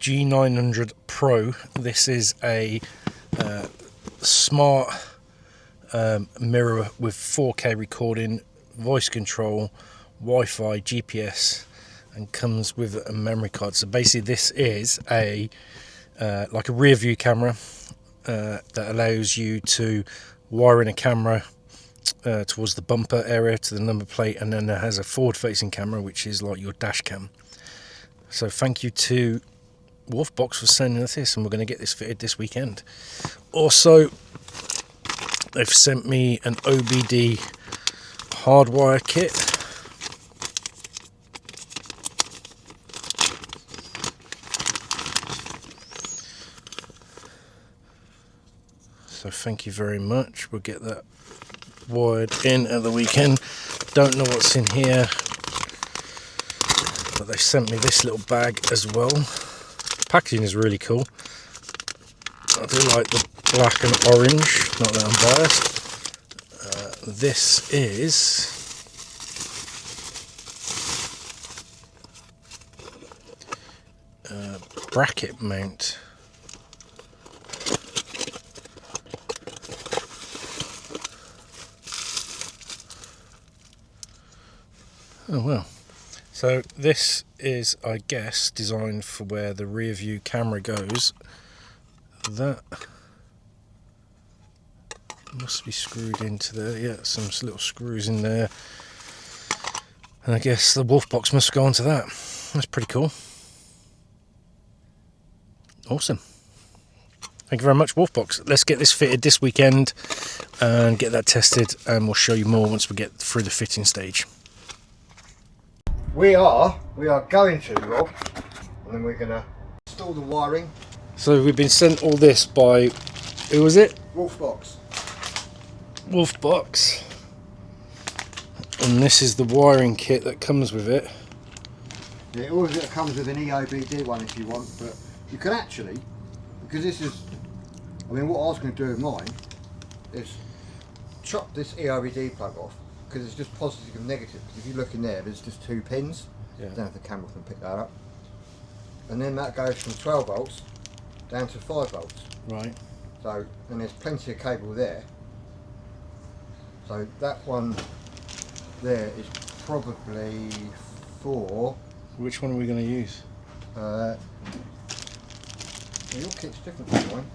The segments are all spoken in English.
G900 Pro. This is a smart mirror with 4K recording, voice control, Wi-Fi, GPS, and comes with a memory card. So basically this is a like a rear view camera that allows you to wire in a camera towards the bumper area to the number plate, and then it has a forward facing camera which is like your dash cam. So thank you to WOLFBOX for sending us this, and we're going to get this fitted this weekend. Also, they've sent me an OBD hardwire kit. So thank you very much. We'll get that wired in at the weekend. Don't know what's in here, but they sent me this little bag as well. Packaging is really cool. I do like the black and orange, not that I'm biased. This is a bracket mount. Oh well. So this is, I guess, designed for where the rear view camera goes. That must be screwed into there. Yeah, some little screws in there. And I guess the WOLFBOX must go onto that. That's pretty cool. Awesome. Thank you very much, WOLFBOX. Let's get this fitted this weekend and get that tested, and we'll show you more once we get through the fitting stage. We are going to, Rob, and then we're going to install the wiring. So we've been sent all this by, who was it? WOLFBOX. WOLFBOX. And this is the wiring kit that comes with it. Yeah, all of it comes with an EOBD one if you want, but you can actually, because this is, I mean, what I was going to do with mine is chop this EOBD plug off, because it's just positive and negative. Because if you look in there, there's just 2 pins. Yeah. I don't know if the camera can pick that up. And then that goes from 12 volts down to 5 volts. Right. So, and there's plenty of cable there. So that one there is probably for... Which one are we going to use? Well, your kit's different from mine.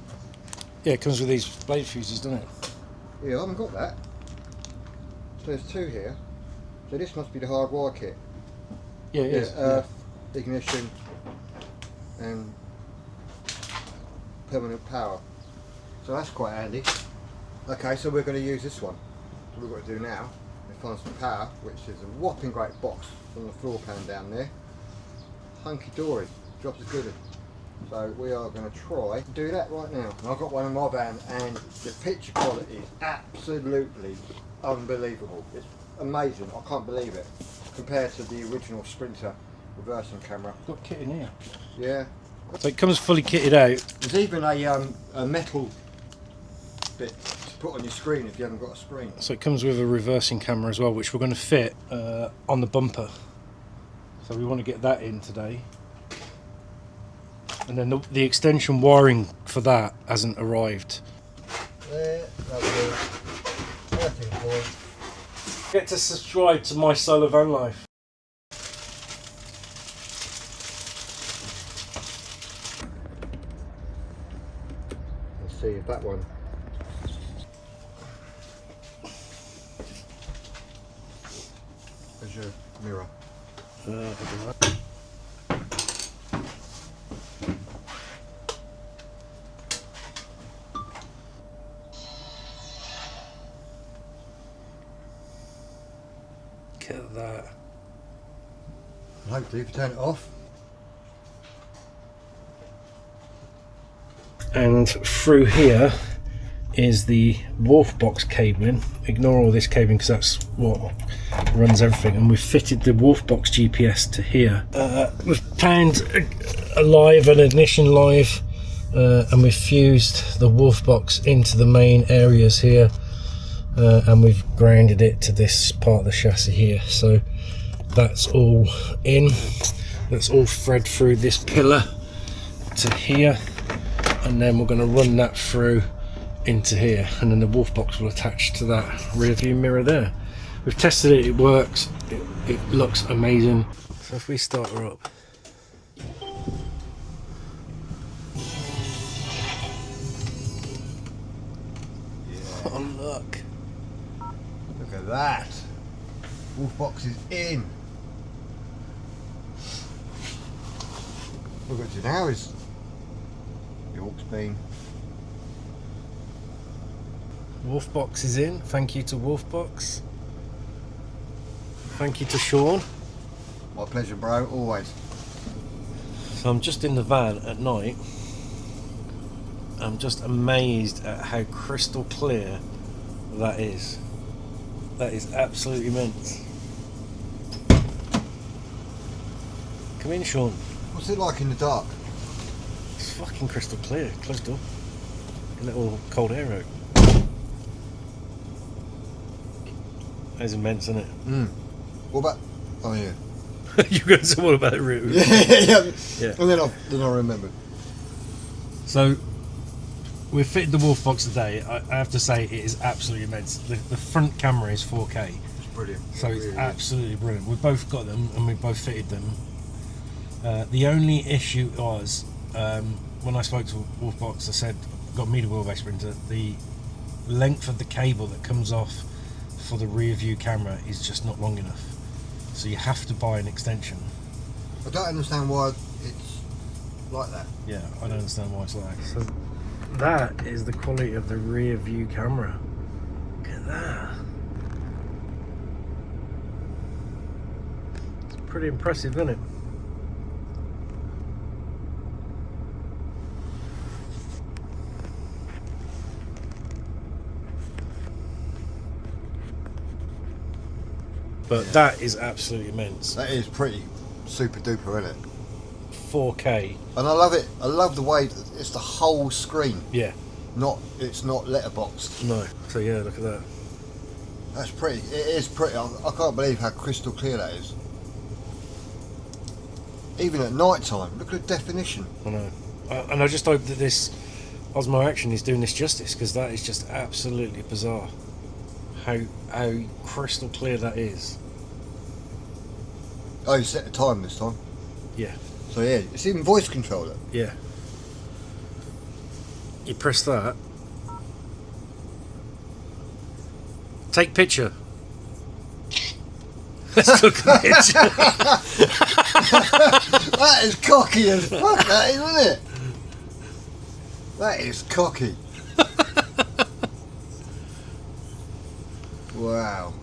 Yeah, it comes with these blade fuses, doesn't it? Yeah, I haven't got that. So there's 2 here. So this must be the hardwire kit. Yeah, it is. Earth, ignition, and permanent power. So that's quite handy. Okay, so we're going to use this one. So what we've got to do now is find some power, which is a whopping great box from the floor pan down there. Hunky dory, drops a goodie. So we are going to try to do that right now. And I've got one in my van, and the picture quality is absolutely unbelievable. It's amazing. I can't believe it compared to the original Sprinter reversing camera. Got kit in here. Yeah. So it comes fully kitted out. There's even a metal bit to put on your screen if you haven't got a screen. So it comes with a reversing camera as well, which we're going to fit on the bumper. So we want to get that in today. And then the extension wiring for that hasn't arrived. There, lovely. 13 points. Get to subscribe to my solo van life. Let's see if that one. There's your mirror. Look at that. And hopefully if you turn it off. And through here is the WOLFBOX cabling. Ignore all this cabling because that's what runs everything. And we've fitted the WOLFBOX GPS to here. We've found a live, an ignition live, and we've fused the WOLFBOX into the main areas here. And we've grounded it to this part of the chassis here, so that's all in. That's all thread through this pillar to here, and then we're going to run that through into here, and then the WOLFBOX will attach to that rear view mirror there. We've tested it, it works, it looks amazing. So if we start her up, oh look at that. WOLFBOX is in. What we're going to do now is York's been. WOLFBOX is in. Thank you to WOLFBOX. Thank you to Sean. My pleasure, bro, always. So I'm just in the van at night. I'm just amazed at how crystal clear that is. That is absolutely immense. Come in, Sean. What's it like in the dark? It's fucking crystal clear. Close the door. Let all cold air out. That's immense, isn't it? Mm. What about? Oh yeah. You're going to say what about it, really? Yeah. And then I remembered. So we've fitted the WOLFBOX today. I have to say it is absolutely immense. The front camera is 4K. It's brilliant. So it it's really absolutely brilliant. We've both got them and we've both fitted them. The only issue was when I spoke to WOLFBOX, I said I've got a media wheelbase printer. The length of the cable that comes off for the rear view camera is just not long enough. So you have to buy an extension. I don't understand why it's like that. Yeah, I don't understand why it's like that. So that is the quality of the rear view camera. Look at that. It's pretty impressive, isn't it? But that is absolutely immense. That is pretty super duper, isn't it? 4K. And I love it. I love the way it's the whole screen. Yeah. It's not letterboxed. No. So yeah, look at that. That's pretty. It is pretty. I can't believe how crystal clear that is. Even at night time, look at the definition. I know. And I just hope that this Osmo Action is doing this justice, because that is just absolutely bizarre. How crystal clear that is. Oh, you set the time this time. Yeah. So yeah, it's even voice controller. Yeah. You press that. Take picture. Let's look at the picture. That is cocky as fuck, that is, isn't it? That is cocky. Wow.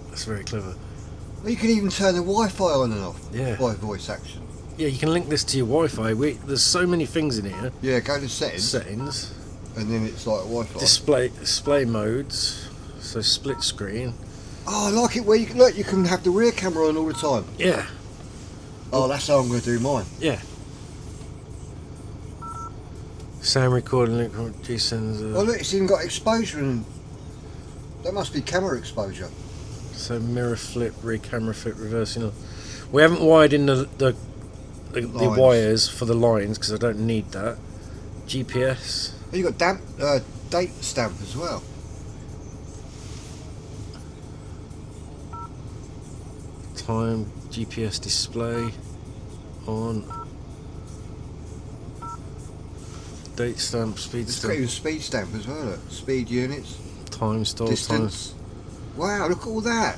That's very clever. Well, you can even turn the Wi-Fi on and off. Yeah. By voice action. Yeah, you can link this to your Wi-Fi. There's so many things in here. Yeah, go to settings. Settings. And then it's like Wi-Fi. Display modes. So split screen. Oh, I like it where you can look. You can have the rear camera on all the time. Yeah. Oh, that's how I'm going to do mine. Yeah. Sound recording link from G900. Oh look, it's even got exposure and that must be camera exposure. So mirror flip, rear camera flip, reversing. We haven't wired in the wires for the lines because I don't need that. GPS. Oh, you got date stamp as well. Time, GPS display on. Date stamp, speed It's got stamp. even speed stamp as well. Look. Speed units, Time, stall, distance. Wow, look at all that.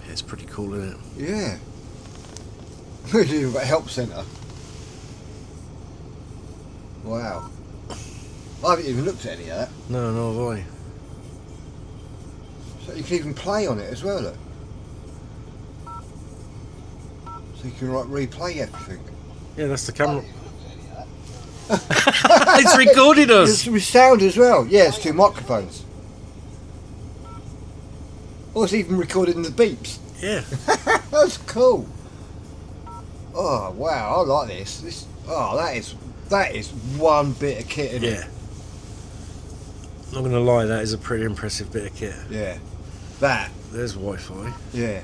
Yeah, it's pretty cool, isn't it? Yeah. We've even got a help centre. Wow. I haven't even looked at any of that. No, no have I. So you can even play on it as well, look. So you can like replay everything. Yeah, that's the camera. It's recorded us. It's with sound as well. Yeah, it's 2 microphones. Oh, it's even recording the beeps. Yeah. That's cool. Oh wow, I like this. That is one bit of kit, isn't it? Yeah. Not gonna lie, that is a pretty impressive bit of kit. Yeah. That. There's Wi-Fi. Yeah.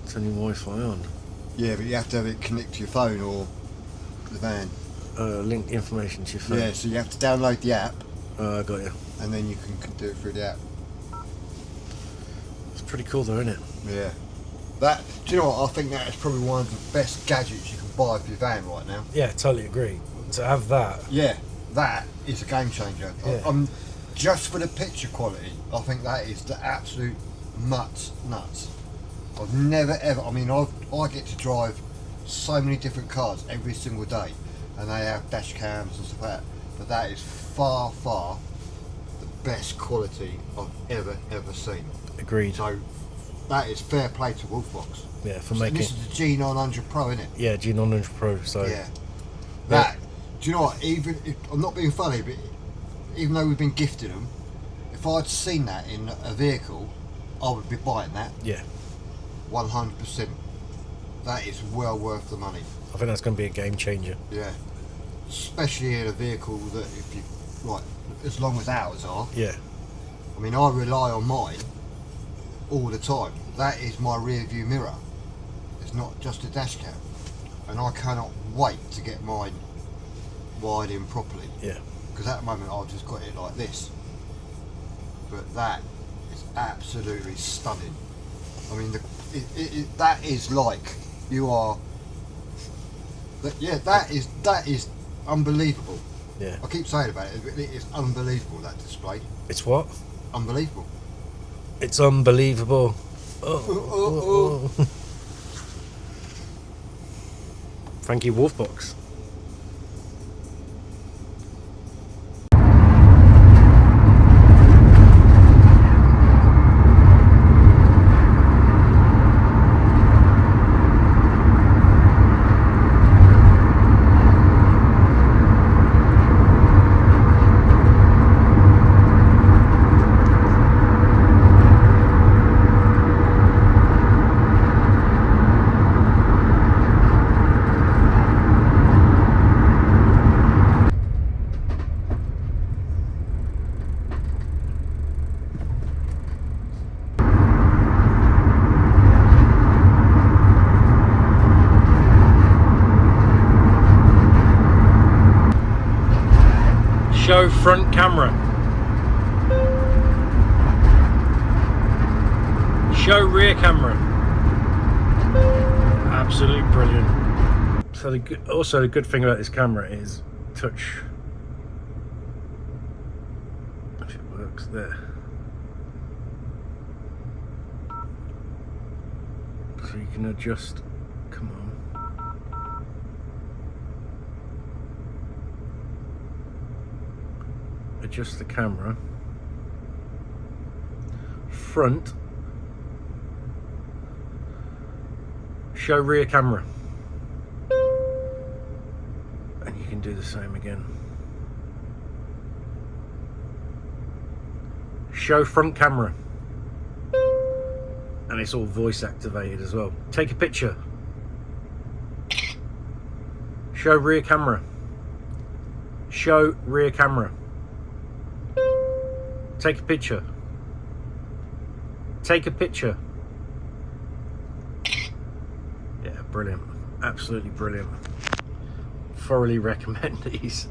Turning Wi-Fi on. Yeah, but you have to have it connect to your phone or the van. Link information to your phone. Yeah, so you have to download the app. I got you. And then you can do it through the app. It's pretty cool though, isn't it? Yeah. That, do you know what? I think that is probably one of the best gadgets you can buy for your van right now. Yeah, totally agree. To have that. Yeah, that is a game changer. Yeah. Just for the picture quality, I think that is the absolute nuts. I've never ever, I mean, I get to drive so many different cars every single day, and they have dash cams and stuff like that, but that is far the best quality I've ever seen. Agreed. So that is fair play to WOLFBOX. Yeah, for So making. this is the G900 Pro, isn't it? Yeah, G900 Pro. So Yeah. That. Do you know what? Even if, I'm not being funny, but even though we've been gifted them, if I'd seen that in a vehicle, I would be buying that. Yeah. 100%. That is well worth the money. I think that's going to be a game changer. Yeah. Especially in a vehicle that, if you like, as long as ours are. Yeah. I mean, I rely on mine all the time. That is my rear view mirror. It's not just a dash cam, and I cannot wait to get mine wired in properly. Yeah. Because at the moment I've just got it like this, but that is absolutely stunning. I mean, that is like you are. Yeah, that is unbelievable. Yeah. I keep saying about it, but it is unbelievable, that display. It's what? Unbelievable. It's unbelievable. Oh. Thank you, WOLFBOX. Show front camera. Show rear camera. Absolutely brilliant. So also the good thing about this camera is touch. If it works there. So you can adjust. Come on. Adjust the camera, front, show rear camera, and you can do the same again. Show front camera, and it's all voice activated as well. Take a picture. Show rear camera. Show rear camera. Take a picture. Take a picture. Yeah, brilliant. Absolutely brilliant. Thoroughly recommend these.